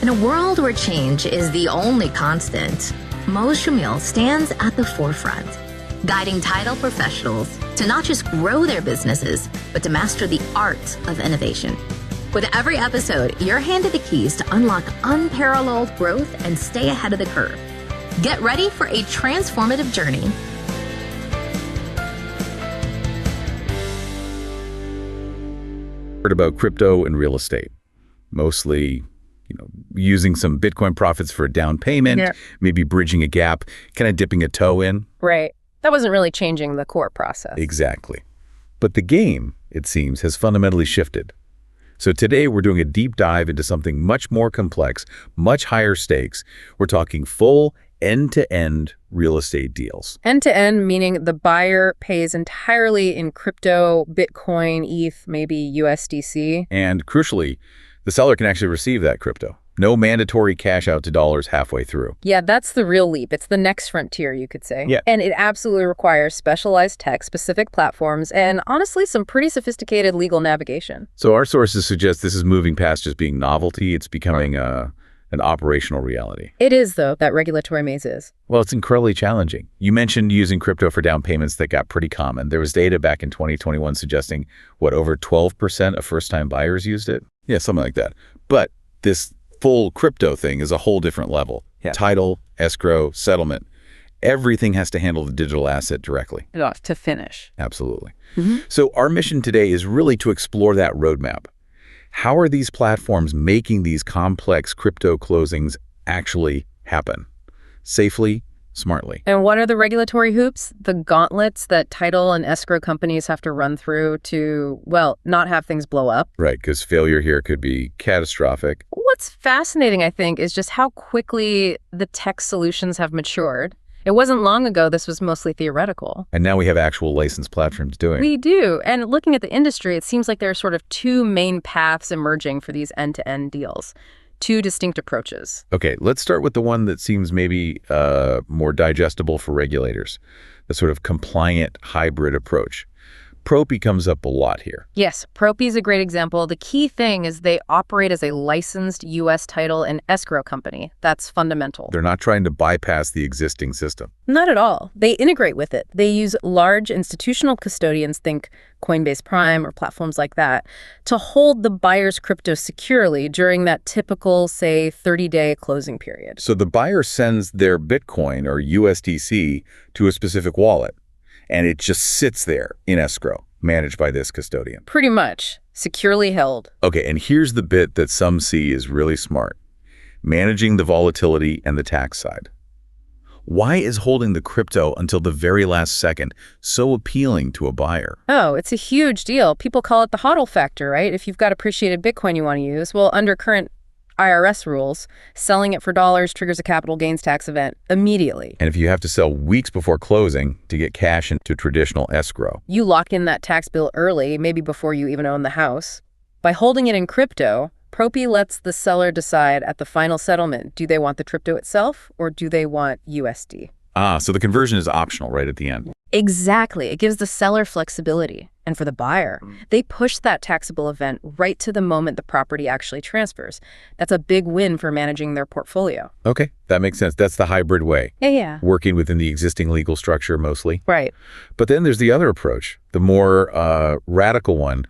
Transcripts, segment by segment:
In a world where change is the only constant, Mo Shamil stands at the forefront, guiding title professionals to not just grow their businesses, but to master the art of innovation. With every episode, you're handed the keys to unlock unparalleled growth and stay ahead of the curve. Get ready for a transformative journey. Heard about crypto and real estate, mostly, using some Bitcoin profits for a down payment, maybe bridging a gap, kind of dipping a toe in. Right. That wasn't really changing the core process. Exactly. But the game, it seems, has fundamentally shifted. So today we're doing a deep dive into something much more complex, much higher stakes. We're talking full end-to-end real estate deals. End-to-end meaning the buyer pays entirely in crypto, Bitcoin, ETH, maybe USDC. And crucially, the seller can actually receive that crypto. No mandatory cash out to dollars halfway through. Yeah, that's the real leap. It's the next frontier, you could say. Yeah. And it absolutely requires specialized tech, specific platforms, and honestly, some pretty sophisticated legal navigation. So our sources suggest this is moving past just being novelty. It's becoming an operational reality. It is, though, that regulatory maze is. Well, it's incredibly challenging. You mentioned using crypto for down payments that got pretty common. There was data back in 2021 suggesting, over 12% of first-time buyers used it? Yeah, something like that. But this full crypto thing is a whole different level. Yeah. Title, escrow, settlement. Everything has to handle the digital asset directly. To finish. Absolutely. So our mission today is really to explore that roadmap. How are these platforms making these complex crypto closings actually happen? Safely, smartly. And what are the regulatory hoops? The gauntlets that title and escrow companies have to run through to, not have things blow up. Right, because failure here could be catastrophic. What's fascinating, I think, is just how quickly the tech solutions have matured. It wasn't long ago this was mostly theoretical. And now we have actual licensed platforms doing it. We do. And looking at the industry, it seems like there are sort of two main paths emerging for these end-to-end deals. Two distinct approaches. Okay, let's start with the one that seems maybe more digestible for regulators, the sort of compliant hybrid approach. Propy comes up a lot here. Yes, Propy is a great example. The key thing is they operate as a licensed U.S. title and escrow company. That's fundamental. They're not trying to bypass the existing system. Not at all. They integrate with it. They use large institutional custodians, think Coinbase Prime or platforms like that, to hold the buyer's crypto securely during that typical, say, 30-day closing period. So the buyer sends their Bitcoin or USDC to a specific wallet, and it just sits there in escrow, managed by this custodian. Pretty much. Securely held. Okay, and here's the bit that some see is really smart. Managing the volatility and the tax side. Why is holding the crypto until the very last second so appealing to a buyer? Oh, it's a huge deal. People call it the HODL factor, right? If you've got appreciated Bitcoin you want to use, well, under current IRS rules, selling it for dollars triggers a capital gains tax event immediately. And if you have to sell weeks before closing to get cash into traditional escrow, you lock in that tax bill early, maybe before you even own the house. By holding it in crypto, Propy lets the seller decide at the final settlement, do they want the crypto itself or do they want USD? So the conversion is optional right at the end. Exactly. It gives the seller flexibility. And for the buyer, they push that taxable event right to the moment the property actually transfers. That's a big win for managing their portfolio. Okay, that makes sense. That's the hybrid way. Yeah. Working within the existing legal structure mostly. Right. But then there's the other approach, the more radical one,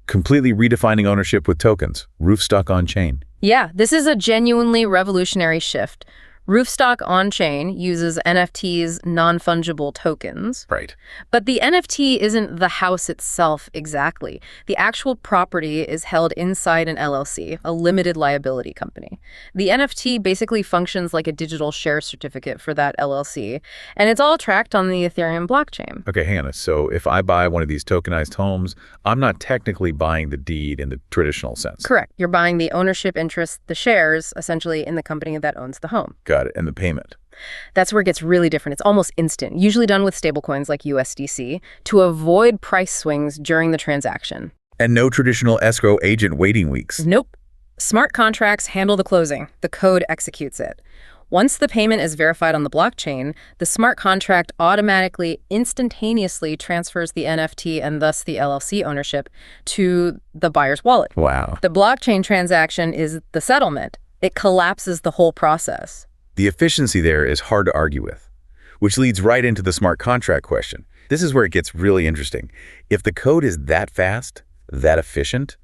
completely redefining ownership with tokens, Roofstock onChain. Yeah, this is a genuinely revolutionary shift. Roofstock onChain uses NFTs, non-fungible tokens. Right. But the NFT isn't the house itself exactly. The actual property is held inside an LLC, a limited liability company. The NFT basically functions like a digital share certificate for that LLC, and it's all tracked on the Ethereum blockchain. Okay, hang on. So if I buy one of these tokenized homes, I'm not technically buying the deed in the traditional sense. Correct. You're buying the ownership interest, the shares, essentially in the company that owns the home. Got it. And the payment. That's where it gets really different. It's almost instant, usually done with stablecoins like USDC, to avoid price swings during the transaction. And no traditional escrow agent waiting weeks. Nope. Smart contracts handle the closing. The code executes it. Once the payment is verified on the blockchain, the smart contract automatically, instantaneously transfers the NFT and thus the LLC ownership to the buyer's wallet. Wow. The blockchain transaction is the settlement. It collapses the whole process. The efficiency there is hard to argue with, which leads right into the smart contract question. This is where it gets really interesting. If the code is that fast, that efficient,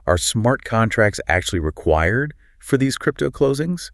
are smart contracts actually required for these crypto closings?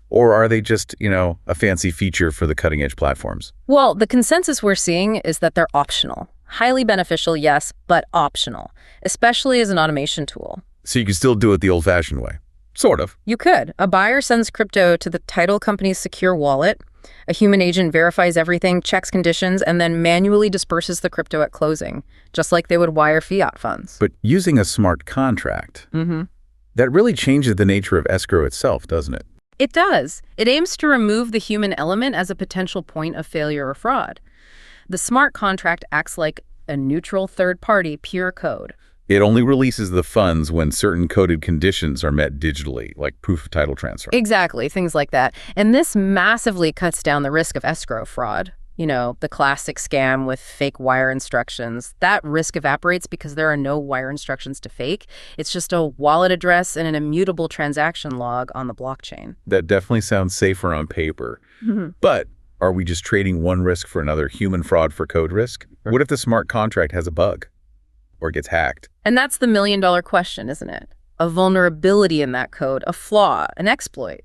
Or are they just, a fancy feature for the cutting-edge platforms? Well, the consensus we're seeing is that they're optional. Highly beneficial, yes, but optional, especially as an automation tool. So you can still do it the old-fashioned way. Sort of. You could. A buyer sends crypto to the title company's secure wallet. A human agent verifies everything, checks conditions, and then manually disperses the crypto at closing, just like they would wire fiat funds. But using a smart contract, that really changes the nature of escrow itself, doesn't it? It does. It aims to remove the human element as a potential point of failure or fraud. The smart contract acts like a neutral third-party pure code. It only releases the funds when certain coded conditions are met digitally, like proof of title transfer. Exactly, things like that. And this massively cuts down the risk of escrow fraud. The classic scam with fake wire instructions. That risk evaporates because there are no wire instructions to fake. It's just a wallet address and an immutable transaction log on the blockchain. That definitely sounds safer on paper. But are we just trading one risk for another, human fraud for code risk? What if the smart contract has a bug or gets hacked? And that's the million-dollar question, isn't it? A vulnerability in that code, a flaw, an exploit.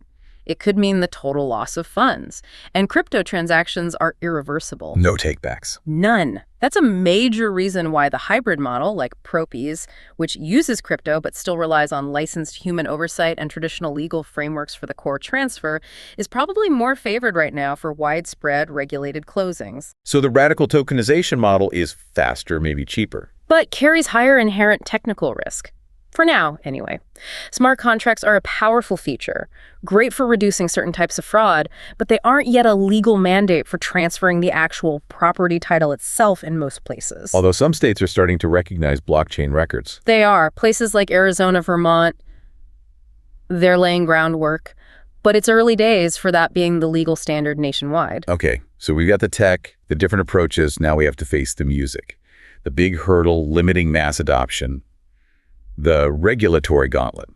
It could mean the total loss of funds. And crypto transactions are irreversible. No takebacks. None. That's a major reason why the hybrid model, like Propy's, which uses crypto but still relies on licensed human oversight and traditional legal frameworks for the core transfer, is probably more favored right now for widespread regulated closings. So the radical tokenization model is faster, maybe cheaper. But carries higher inherent technical risk. For now, anyway. Smart contracts are a powerful feature, great for reducing certain types of fraud, but they aren't yet a legal mandate for transferring the actual property title itself in most places. Although some states are starting to recognize blockchain records. They are. Places like Arizona, Vermont, they're laying groundwork. But it's early days for that being the legal standard nationwide. Okay, so we've got the tech, the different approaches, now we have to face the music. The big hurdle limiting mass adoption. The regulatory gauntlet.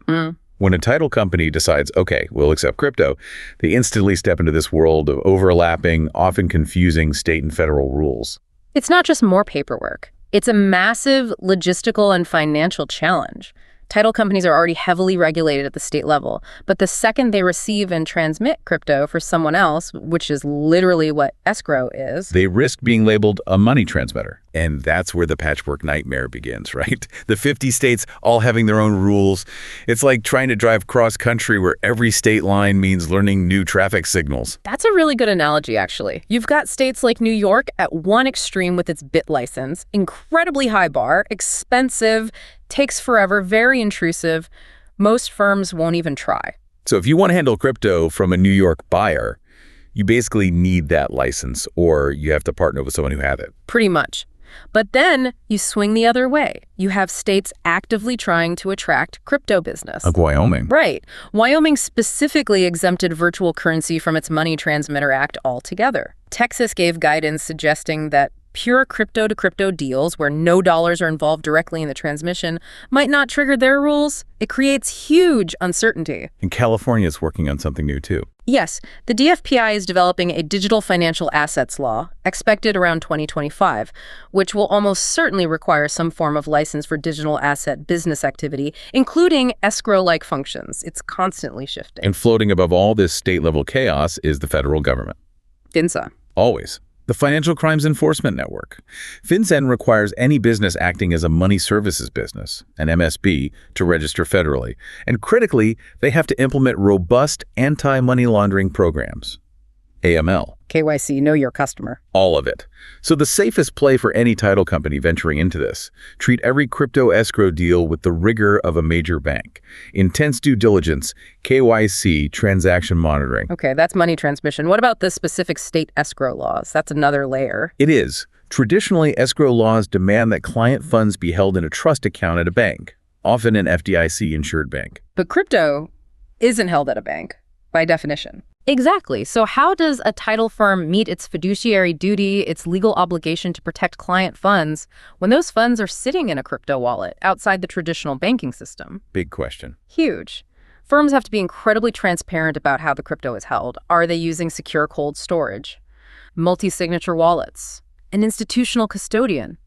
When a title company decides, okay, we'll accept crypto, they instantly step into this world of overlapping, often confusing state and federal rules. It's not just more paperwork. It's a massive logistical and financial challenge. Title companies are already heavily regulated at the state level, but the second they receive and transmit crypto for someone else, which is literally what escrow is, they risk being labeled a money transmitter. And that's where the patchwork nightmare begins, right? The 50 states all having their own rules. It's like trying to drive cross-country where every state line means learning new traffic signals. That's a really good analogy, actually. You've got states like New York at one extreme with its BIT license, incredibly high bar, expensive, takes forever, very intrusive. Most firms won't even try. So if you want to handle crypto from a New York buyer, you basically need that license, or you have to partner with someone who has it. Pretty much. But then you swing the other way. You have states actively trying to attract crypto business. Like Wyoming. Right. Wyoming specifically exempted virtual currency from its Money Transmitter Act altogether. Texas gave guidance suggesting that pure crypto-to-crypto deals where no dollars are involved directly in the transmission might not trigger their rules. It creates huge uncertainty. And California is working on something new, too. Yes, the DFPI is developing a digital financial assets law, expected around 2025, which will almost certainly require some form of license for digital asset business activity, including escrow-like functions. It's constantly shifting. And floating above all this state-level chaos is the federal government. FINSA. Always. The Financial Crimes Enforcement Network. FinCEN requires any business acting as a money services business, an MSB, to register federally. And critically, they have to implement robust anti-money laundering programs. AML. KYC, know your customer. All of it. So the safest play for any title company venturing into this, treat every crypto escrow deal with the rigor of a major bank. Intense due diligence, KYC, transaction monitoring. Okay, that's money transmission. What about the specific state escrow laws? That's another layer. It is. Traditionally, escrow laws demand that client funds be held in a trust account at a bank, often an FDIC-insured bank. But crypto isn't held at a bank, by definition. Exactly. So how does a title firm meet its fiduciary duty, its legal obligation to protect client funds, when those funds are sitting in a crypto wallet outside the traditional banking system? Big question. Huge. Firms have to be incredibly transparent about how the crypto is held. Are they using secure cold storage, multi-signature wallets, an institutional custodian?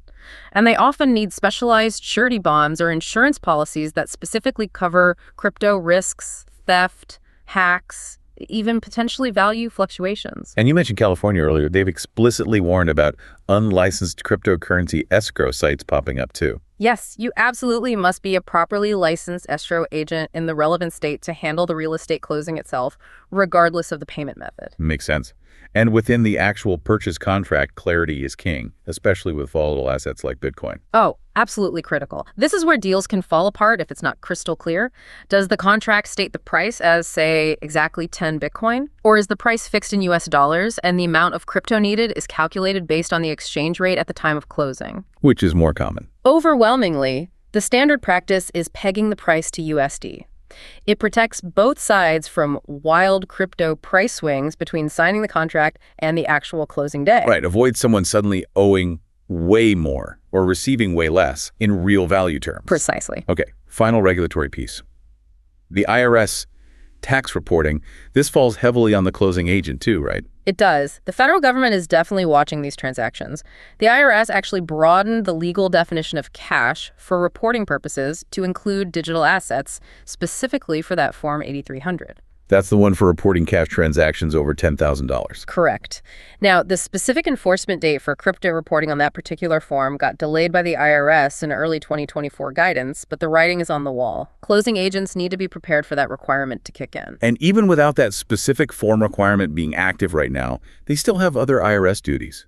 And they often need specialized surety bonds or insurance policies that specifically cover crypto risks, theft, hacks, even potentially value fluctuations. And you mentioned California earlier. They've explicitly warned about unlicensed cryptocurrency escrow sites popping up too. Yes, you absolutely must be a properly licensed escrow agent in the relevant state to handle the real estate closing itself, regardless of the payment method. Makes sense. And within the actual purchase contract, clarity is king, especially with volatile assets like Bitcoin. Oh, absolutely critical. This is where deals can fall apart if it's not crystal clear. Does the contract state the price as, say, exactly 10 Bitcoin? Or is the price fixed in US dollars and the amount of crypto needed is calculated based on the exchange rate at the time of closing? Which is more common. Overwhelmingly, the standard practice is pegging the price to USD. It protects both sides from wild crypto price swings between signing the contract and the actual closing day. Right. Avoid someone suddenly owing way more or receiving way less in real value terms. Precisely. Okay. Final regulatory piece. The IRS tax reporting. This falls heavily on the closing agent too, right? It does. The federal government is definitely watching these transactions. The IRS actually broadened the legal definition of cash for reporting purposes to include digital assets, specifically for that Form 8300. That's the one for reporting cash transactions over $10,000. Correct. Now, the specific enforcement date for crypto reporting on that particular form got delayed by the IRS in early 2024 guidance, but the writing is on the wall. Closing agents need to be prepared for that requirement to kick in. And even without that specific form requirement being active right now, they still have other IRS duties,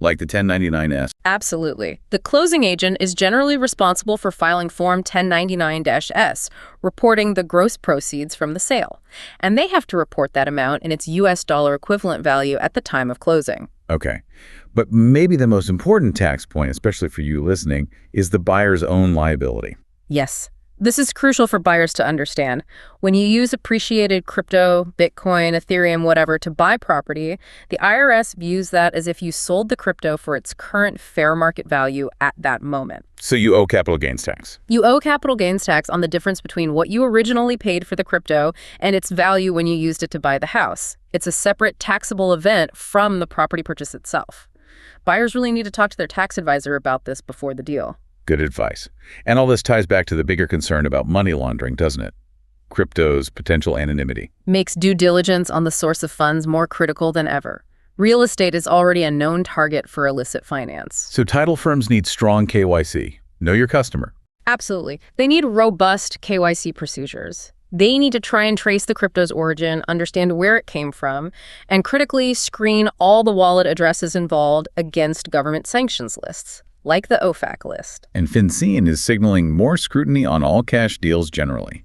like the 1099-S. Absolutely. The closing agent is generally responsible for filing Form 1099-S, reporting the gross proceeds from the sale. And they have to report that amount in its US dollar equivalent value at the time of closing. Okay. But maybe the most important tax point, especially for you listening, is the buyer's own liability. Yes. This is crucial for buyers to understand. When you use appreciated crypto, Bitcoin, Ethereum, whatever, to buy property, the IRS views that as if you sold the crypto for its current fair market value at that moment. So you owe capital gains tax. You owe capital gains tax on the difference between what you originally paid for the crypto and its value when you used it to buy the house. It's a separate taxable event from the property purchase itself. Buyers really need to talk to their tax advisor about this before the deal. Good advice. And all this ties back to the bigger concern about money laundering, doesn't it? Crypto's potential anonymity. Makes due diligence on the source of funds more critical than ever. Real estate is already a known target for illicit finance. So title firms need strong KYC. Know your customer. Absolutely. They need robust KYC procedures. They need to try and trace the crypto's origin, understand where it came from, and critically screen all the wallet addresses involved against government sanctions lists, like the OFAC list. And FinCEN is signaling more scrutiny on all cash deals generally,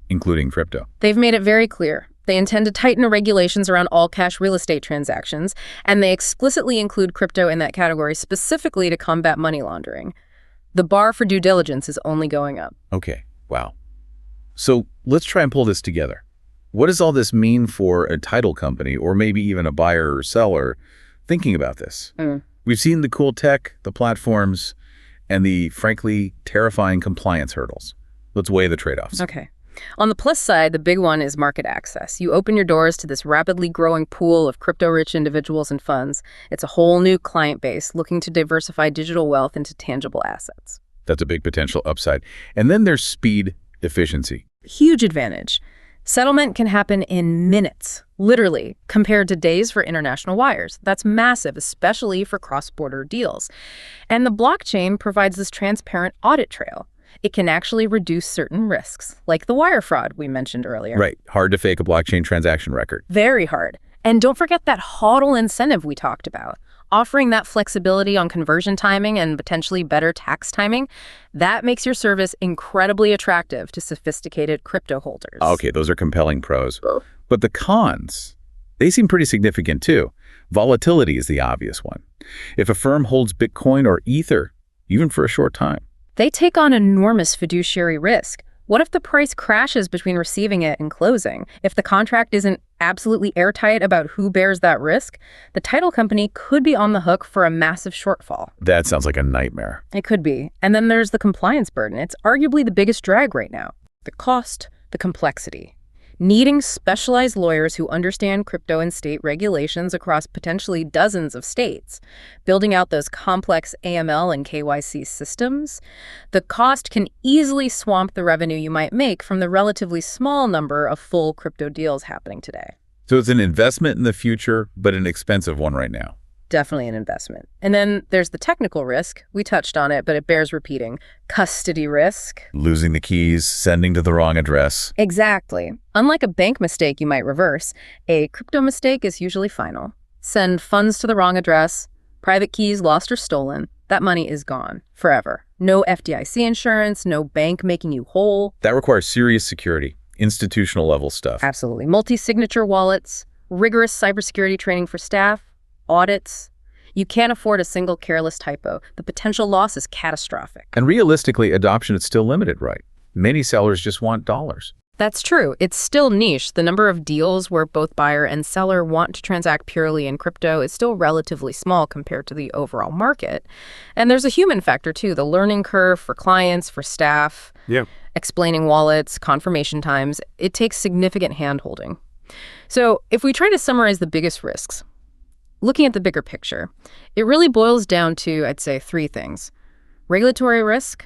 including crypto. They've made it very clear. They intend to tighten regulations around all cash real estate transactions, and they explicitly include crypto in that category specifically to combat money laundering. The bar for due diligence is only going up. Okay, wow. So let's try and pull this together. What does all this mean for a title company, or maybe even a buyer or seller thinking about this? We've seen the cool tech, the platforms, and the, frankly, terrifying compliance hurdles. Let's weigh the trade-offs. Okay. On the plus side, the big one is market access. You open your doors to this rapidly growing pool of crypto-rich individuals and funds. It's a whole new client base looking to diversify digital wealth into tangible assets. That's a big potential upside. And then there's speed, efficiency. Huge advantage. Settlement can happen in minutes, literally, compared to days for international wires. That's massive, especially for cross-border deals. And the blockchain provides this transparent audit trail. It can actually reduce certain risks, like the wire fraud we mentioned earlier. Right. Hard to fake a blockchain transaction record. Very hard. And don't forget that HODL incentive we talked about. Offering that flexibility on conversion timing and potentially better tax timing, that makes your service incredibly attractive to sophisticated crypto holders. Okay, those are compelling pros. But the cons, they seem pretty significant too. Volatility is the obvious one. If a firm holds Bitcoin or Ether, even for a short time, they take on enormous fiduciary risk. What if the price crashes between receiving it and closing? If the contract isn't absolutely airtight about who bears that risk, the title company could be on the hook for a massive shortfall. That sounds like a nightmare. It could be. And then there's the compliance burden. It's arguably the biggest drag right now. The cost, The complexity. Needing specialized lawyers who understand crypto and state regulations across potentially dozens of states, building out those complex AML and KYC systems, the cost can easily swamp the revenue you might make from the relatively small number of full crypto deals happening today. So it's an investment in the future, but an expensive one right now. Definitely an investment. And then there's the technical risk. We touched on it, but it bears repeating. Custody risk. Losing the keys, sending to the wrong address. Exactly. Unlike a bank mistake you might reverse, a crypto mistake is usually final. Send funds to the wrong address, private keys lost or stolen, that money is gone forever. No FDIC insurance, no bank making you whole. That requires serious security, institutional level stuff. Absolutely. Multi-signature wallets, rigorous cybersecurity training for staff, audits. You can't afford a single careless typo. The potential loss is catastrophic. And realistically, adoption is still limited, right? Many sellers just want dollars. That's true. It's still niche. The number of deals where both buyer and seller want to transact purely in crypto is still relatively small compared to the overall market. And there's a human factor, too. The learning curve for clients, for staff, explaining wallets, confirmation times. It takes significant hand-holding. So if we try to summarize the biggest risks, looking at the bigger picture, it really boils down to, I'd say, three things. Regulatory risk,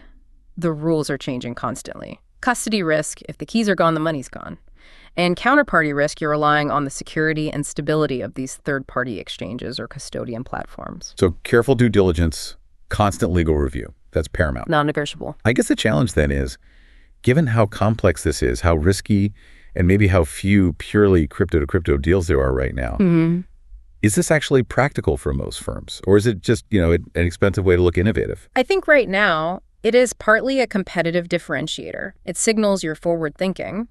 the rules are changing constantly. Custody risk, if the keys are gone, the money's gone. And counterparty risk, you're relying on the security and stability of these third-party exchanges or custodian platforms. So careful due diligence, constant legal review. That's paramount. Non-negotiable. I guess the challenge then is, given how complex this is, how risky, and maybe how few purely crypto-to-crypto deals there are right now, is this actually practical for most firms? Or is it just, an expensive way to look innovative? I think right now, it is partly a competitive differentiator. It signals your forward thinking.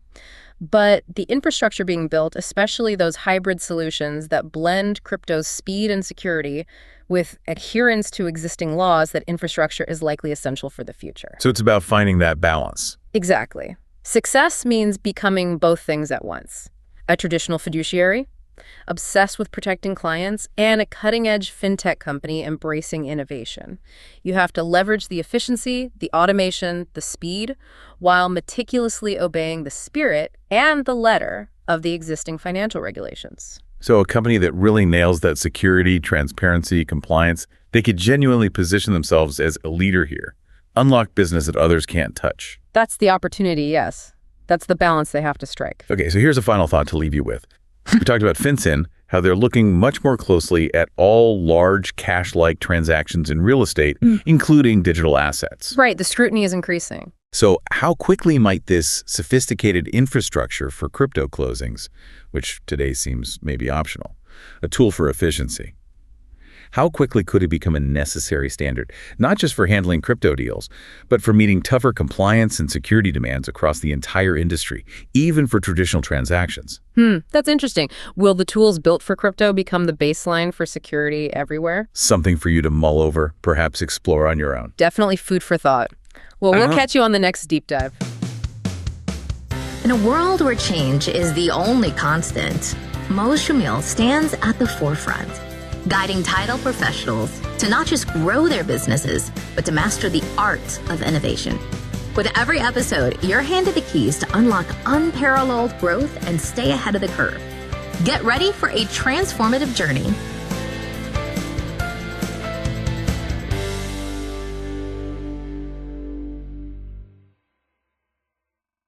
But the infrastructure being built, especially those hybrid solutions that blend crypto's speed and security with adherence to existing laws, that infrastructure is likely essential for the future. So it's about finding that balance. Exactly. Success means becoming both things at once. A traditional fiduciary, obsessed with protecting clients, and a cutting-edge fintech company embracing innovation. You have to leverage the efficiency, the automation, the speed, while meticulously obeying the spirit and the letter of the existing financial regulations. So a company that really nails that security, transparency, compliance, they could genuinely position themselves as a leader here, unlock business that others can't touch. That's the opportunity, yes. That's the balance they have to strike. Okay, so here's a final thought to leave you with. We talked about FinCEN, how they're looking much more closely at all large cash-like transactions in real estate, including digital assets. Right, the scrutiny is increasing. So how quickly might this sophisticated infrastructure for crypto closings, which today seems maybe optional, a tool for efficiency, how quickly could it become a necessary standard, not just for handling crypto deals, but for meeting tougher compliance and security demands across the entire industry, even for traditional transactions? That's interesting. Will the tools built for crypto become the baseline for security everywhere? Something for you to mull over, perhaps explore on your own. Definitely food for thought. Well, we'll catch you on the next deep dive. In a world where change is the only constant, Mo Shamil stands at the forefront, guiding title professionals to not just grow their businesses, but to master the art of innovation. With every episode, you're handed the keys to unlock unparalleled growth and stay ahead of the curve. Get ready for a transformative journey